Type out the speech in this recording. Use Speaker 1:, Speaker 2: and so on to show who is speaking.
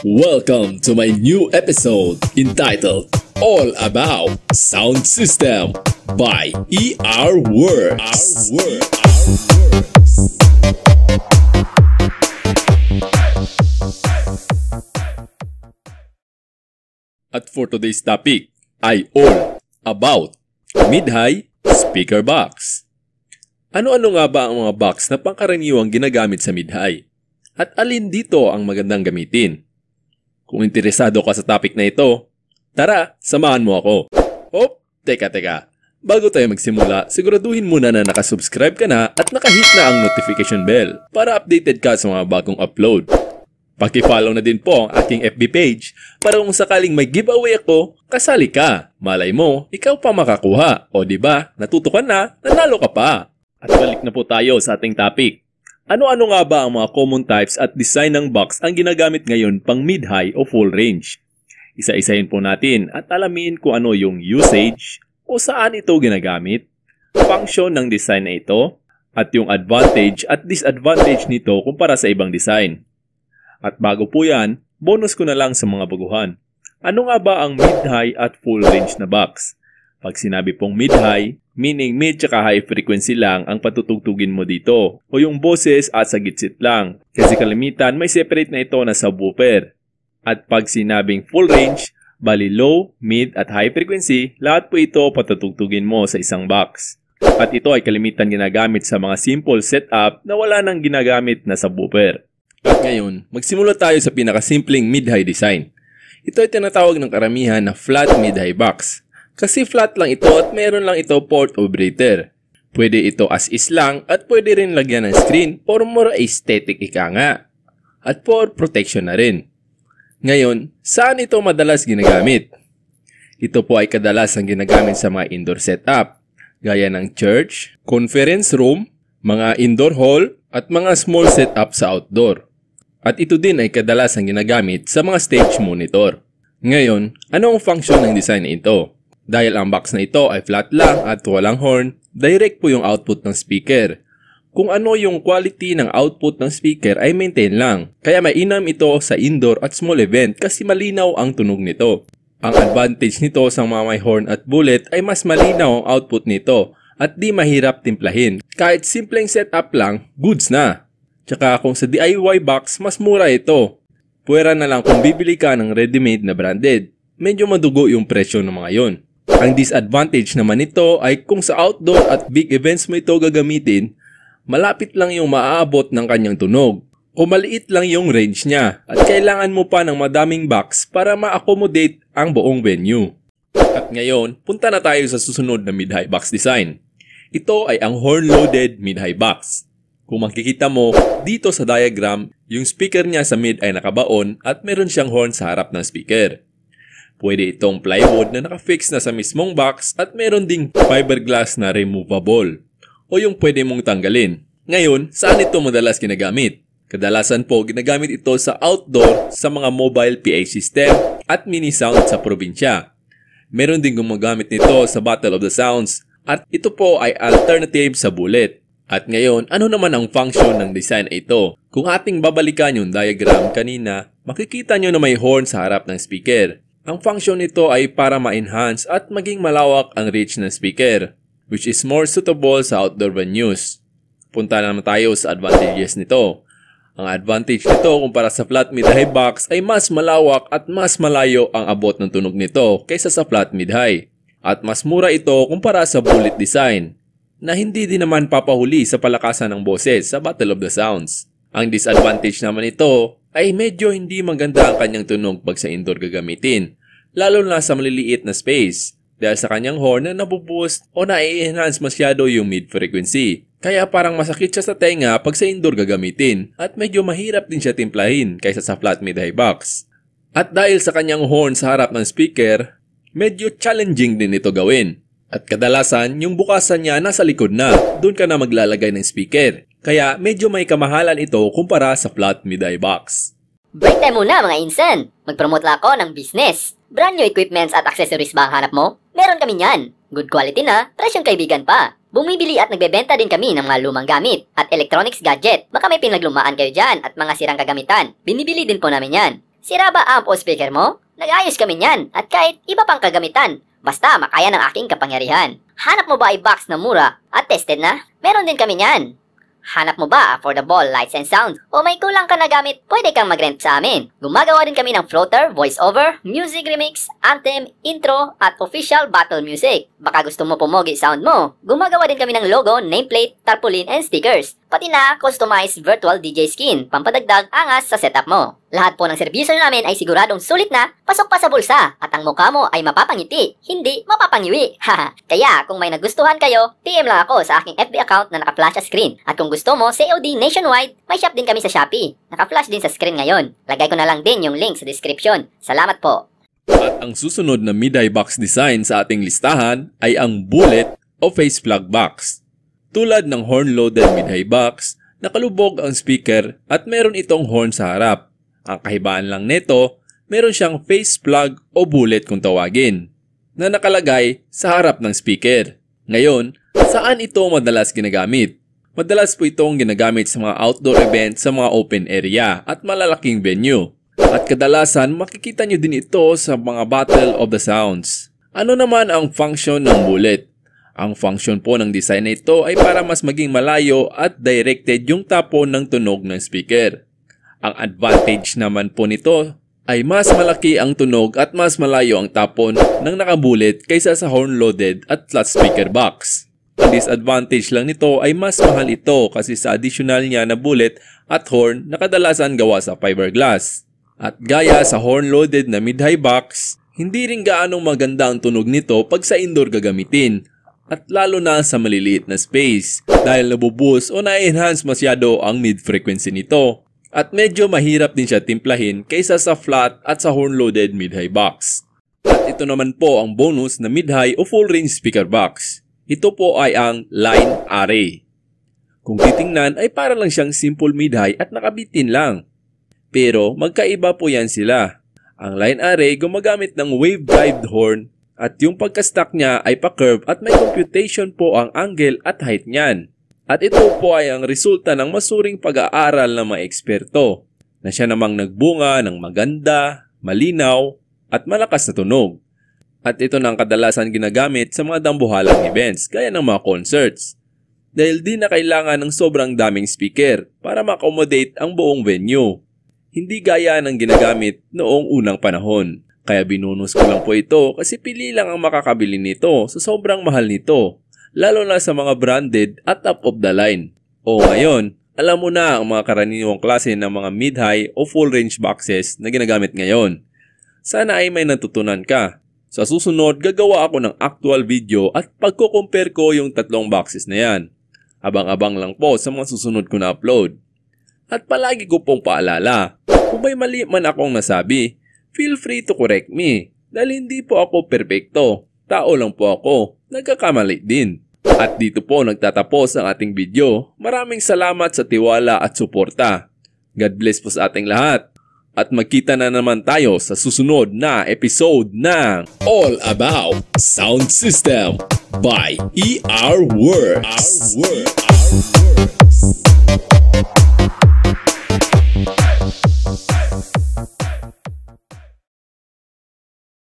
Speaker 1: Welcome to my new episode entitled All About Sound System by ER Works. At for today's topic ay all about mid-high speaker box. Ano-ano nga ba ang mga box na pangkaraniwang ginagamit sa mid-high? At alin dito ang magandang gamitin? Kung interesado ka sa topic na ito, tara, samahan mo ako. Teka. Bago tayo magsimula, siguraduhin muna na nakasubscribe ka na at nakahit na ang notification bell para updated ka sa mga bagong upload. Paki-follow na din po ang aking FB page para kung sakaling may giveaway ako, kasali ka. Malay mo, ikaw pa makakuha. O diba, natuto ka na, nanalo ka pa. At balik na po tayo sa ating topic. Ano-ano nga ba ang mga common types at design ng box ang ginagamit ngayon pang mid-high o full range? Isa-isahin po natin at alamin kung ano yung usage o saan ito ginagamit, function ng design na ito, at yung advantage at disadvantage nito kumpara sa ibang design. At bago po yan, bonus ko na lang sa mga baguhan. Ano nga ba ang mid-high at full range na box? Pag sinabi pong mid-high, meaning mid tsaka high frequency lang ang patutugtugin mo dito o yung boses at sa gitsit lang kasi kalimitan may separate na ito na subwoofer. At pag sinabing full range, bali low, mid at high frequency, lahat po ito patutugtugin mo sa isang box. At ito ay kalimitan ginagamit sa mga simple setup na wala nang ginagamit na subwoofer. At ngayon, magsimula tayo sa pinakasimpleng mid-high design. Ito ay tinatawag ng karamihan na flat mid-high box. Kasi flat lang ito at meron lang ito port o vibrator. Pwede ito as is lang at pwede rin lagyan ng screen for more aesthetic ika nga. At for protection na rin. Ngayon, saan ito madalas ginagamit? Ito po ay kadalasang ginagamit sa mga indoor setup, gaya ng church, conference room, mga indoor hall, at mga small setup sa outdoor. At ito din ay kadalasang ginagamit sa mga stage monitor. Ngayon, ano ang function ng design na ito? Dahil ang box na ito ay flat lang at walang horn, direct po yung output ng speaker. Kung ano yung quality ng output ng speaker ay maintain lang. Kaya mainam ito sa indoor at small event kasi malinaw ang tunog nito. Ang advantage nito sa mga may horn at bullet ay mas malinaw ang output nito at di mahirap timplahin. Kahit simpleng setup lang, goods na. Tsaka kung sa DIY box, mas mura ito. Puwera na lang kung bibili ka ng ready-made na branded. Medyo madugo yung presyo ng mga yon. Ang disadvantage naman nito ay kung sa outdoor at big events mo ito gagamitin, malapit lang yung maaabot ng kanyang tunog o maliit lang yung range niya at kailangan mo pa ng madaming box para ma-accommodate ang buong venue. At ngayon, punta na tayo sa susunod na mid-high box design. Ito ay ang horn-loaded mid-high box. Kung makikita mo, dito sa diagram, yung speaker niya sa mid ay nakabaon at meron siyang horn sa harap ng speaker. Pwede itong plywood na nakafix na sa mismong box at meron ding fiberglass na removable o yung pwede mong tanggalin. Ngayon, saan ito madalas ginagamit? Kadalasan po ginagamit ito sa outdoor sa mga mobile PA system at mini sound sa probinsya. Meron ding gumagamit nito sa Battle of the Sounds at ito po ay alternative sa bullet. At ngayon, ano naman ang function ng design ito? Kung ating babalikan yung diagram kanina, makikita nyo na may horn sa harap ng speaker. Ang function nito ay para ma-enhance at maging malawak ang reach ng speaker, which is more suitable sa outdoor venues. Punta naman tayo sa advantages nito. Ang advantage nito kumpara sa flat mid-high box ay mas malawak at mas malayo ang abot ng tunog nito kaysa sa flat mid-high. At mas mura ito kumpara sa bullet design, na hindi din naman papahuli sa palakasan ng boses sa Battle of the Sounds. Ang disadvantage naman ito ay medyo hindi maganda ang kanyang tunog pag sa indoor gagamitin, lalo na sa maliliit na space dahil sa kanyang horn na nabuboost o na-enhance masyado yung mid-frequency. Kaya parang masakit siya sa tenga pag sa indoor gagamitin at medyo mahirap din siya timplahin kaysa sa flat mid-high box. At dahil sa kanyang horn sa harap ng speaker, medyo challenging din ito gawin. At kadalasan, yung bukasan niya nasa likod na, doon ka na maglalagay ng speaker. Kaya medyo may kamahalan ito kumpara sa flat mid-high box.
Speaker 2: Break time muna mga insan! Mag-promote lang ako ng business. Brand new equipments at accessories ba ang hanap mo? Meron kami niyan. Good quality na, presyong kaibigan pa. Bumibili at nagbebenta din kami ng mga lumang gamit at electronics gadget. Baka may pinaglumaan kayo dyan at mga sirang kagamitan. Binibili din po namin yan. Sira ba amp o speaker mo? Nag-ayos kami niyan at kahit iba pang kagamitan. Basta makaya ng aking kapangyarihan. Hanap mo ba ay box na mura at tested na? Meron din kami niyan. Hanap mo ba affordable lights and sound? O may kulang ka na gamit, pwede kang mag-rent sa amin. Gumagawa din kami ng floater, voiceover, music remix, anthem, intro, at official battle music. Baka gusto mo pumogi sound mo. Gumagawa din kami ng logo, nameplate, tarpaulin, and stickers. Pati na customized virtual DJ skin, pampadagdag angas sa setup mo. Lahat po ng serbisyo namin ay siguradong sulit na, pasok pa sa bulsa, at ang mukha mo ay mapapangiti, hindi mapapangiwi. Haha. Kaya kung may nagustuhan kayo, PM lang ako sa aking FB account na naka-flash sa screen. At kung gusto mo COD nationwide, may shop din kami sa Shopee. Naka-flash din sa screen ngayon. Lagay ko na lang din yung link sa description. Salamat po.
Speaker 1: At ang susunod na mid-high box design sa ating listahan ay ang bullet o face plug box. Tulad ng horn-loaded mid-high box, nakalubog ang speaker at meron itong horn sa harap. Ang kahibaan lang nito, meron siyang face plug o bullet kung tawagin, na nakalagay sa harap ng speaker. Ngayon, saan ito madalas ginagamit? Madalas po itong ginagamit sa mga outdoor events sa mga open area at malalaking venue. At kadalasan makikita nyo din ito sa mga Battle of the Sounds. Ano naman ang function ng bullet? Ang function po ng design na ito ay para mas maging malayo at directed yung tapon ng tunog ng speaker. Ang advantage naman po nito ay mas malaki ang tunog at mas malayo ang tapon ng nakabulet kaysa sa horn-loaded at flat speaker box. Ang disadvantage lang nito ay mas mahal ito kasi sa additional niya na bullet at horn na kadalasan gawa sa fiberglass. At gaya sa horn-loaded na mid-high box, hindi rin gaanong maganda ang tunog nito pag sa indoor gagamitin. At lalo na sa maliliit na space dahil nabuboost o na-enhance masyado ang mid-frequency nito. At medyo mahirap din siya timplahin kaysa sa flat at sa horn-loaded mid-high box. At ito naman po ang bonus na mid-high o full-range speaker box. Ito po ay ang line array. Kung titingnan ay para lang siyang simple mid-high at nakabitin lang. Pero magkaiba po yan sila. Ang line array gumagamit ng wave-guide horn at yung pagka-stack niya ay pa-curve at may computation po ang angle at height niyan. At ito po ay ang resulta ng masuring pag-aaral ng mga eksperto na siya namang nagbunga ng maganda, malinaw at malakas na tunog. At ito na ang kadalasan ginagamit sa mga dambuhalang events gaya ng mga concerts. Dahil di na kailangan ng sobrang daming speaker para ma-accommodate ang buong venue. Hindi gaya ng ginagamit noong unang panahon. Kaya binunus ko lang po ito kasi pili lang ang makakabili nito sa sobrang mahal nito. Lalo na sa mga branded at top of the line. O ngayon, alam mo na ang mga karaniwang klase ng mga mid-high o full-range boxes na ginagamit ngayon. Sana ay may natutunan ka. Sa susunod, gagawa ako ng actual video at pagko-compare ko yung tatlong boxes na yan. Abang-abang lang po sa mga susunod ko na upload. At palagi ko pong paalala, kung may mali man akong nasabi, feel free to correct me. Dahil hindi po ako perpekto. Tao lang po ako. Nagkakamali din. At dito po nagtatapos ang ating video. Maraming salamat sa tiwala at suporta. God bless po sa ating lahat. At magkita na naman tayo sa susunod na episode ng All About Sound System by ER Works.